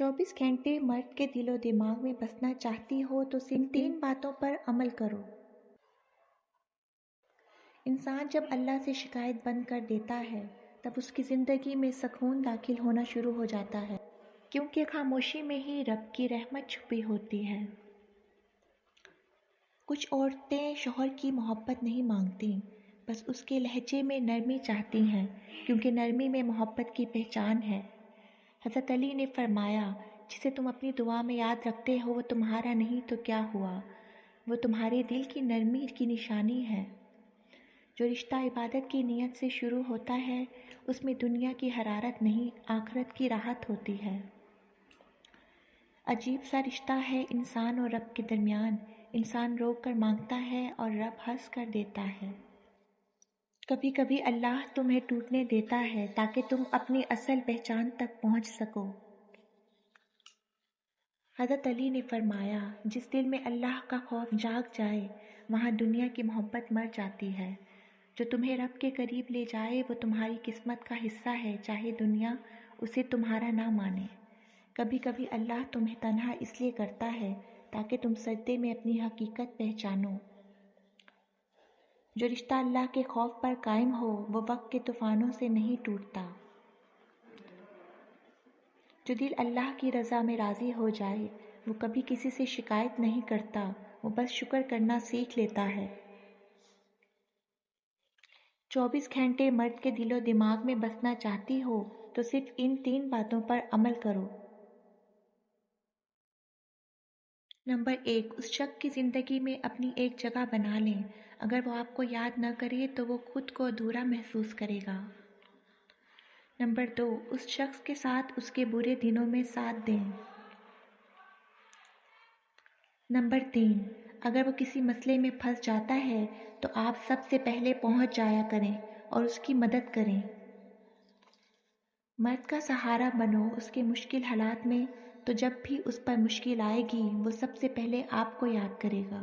24 घंटे मर्द के दिलो दिमाग में बसना चाहती हो तो सिर्फ 3 बातों पर अमल करो। इंसान जब अल्लाह से शिकायत बंद कर देता है तब उसकी ज़िंदगी में सुकून दाखिल होना शुरू हो जाता है, क्योंकि खामोशी में ही रब की रहमत छुपी होती है। कुछ औरतें शौहर की मोहब्बत नहीं मांगती, बस उसके लहजे में नरमी चाहती हैं, क्योंकि नरमी में मोहब्बत की पहचान है। हज़रत अली ने फरमाया, जिसे तुम अपनी दुआ में याद रखते हो वो तुम्हारा नहीं तो क्या हुआ, वो तुम्हारे दिल की नरमी की निशानी है। जो रिश्ता इबादत की नीयत से शुरू होता है उसमें दुनिया की हरारत नहीं, आखिरत की राहत होती है। अजीब सा रिश्ता है इंसान और रब के दरमियान। इंसान रोक कर मांगता है और रब हंस कर देता है। कभी कभी अल्लाह तुम्हें टूटने देता है ताकि तुम अपनी असल पहचान तक पहुंच सको। हज़रत अली ने फरमाया, जिस दिल में अल्लाह का खौफ जाग जाए वहाँ दुनिया की मोहब्बत मर जाती है। जो तुम्हें रब के करीब ले जाए वो तुम्हारी किस्मत का हिस्सा है, चाहे दुनिया उसे तुम्हारा ना माने। कभी कभी अल्लाह तुम्हें तन्हा इसलिए करता है ताकि तुम सजदे में अपनी हकीकत पहचानो। जो रिश्ता अल्लाह के खौफ पर कायम हो वो वक्त के तूफानों से नहीं टूटता। जो दिल अल्लाह की रज़ा में राज़ी हो जाए वो कभी किसी से शिकायत नहीं करता, वो बस शुक्र करना सीख लेता है। 24 घंटे मर्द के दिलो दिमाग में बसना चाहती हो तो सिर्फ इन 3 बातों पर अमल करो। नंबर 1, उस शख्स की ज़िंदगी में अपनी एक जगह बना लें। अगर वो आपको याद न करे तो वो खुद को अधूरा महसूस करेगा। नंबर 2, उस शख्स के साथ उसके बुरे दिनों में साथ दें। नंबर 3, अगर वो किसी मसले में फंस जाता है तो आप सबसे पहले पहुंच जाया करें और उसकी मदद करें। मर्द का सहारा बनो उसके मुश्किल हालात में, तो जब भी उस पर मुश्किल आएगी वो सबसे पहले आपको याद करेगा।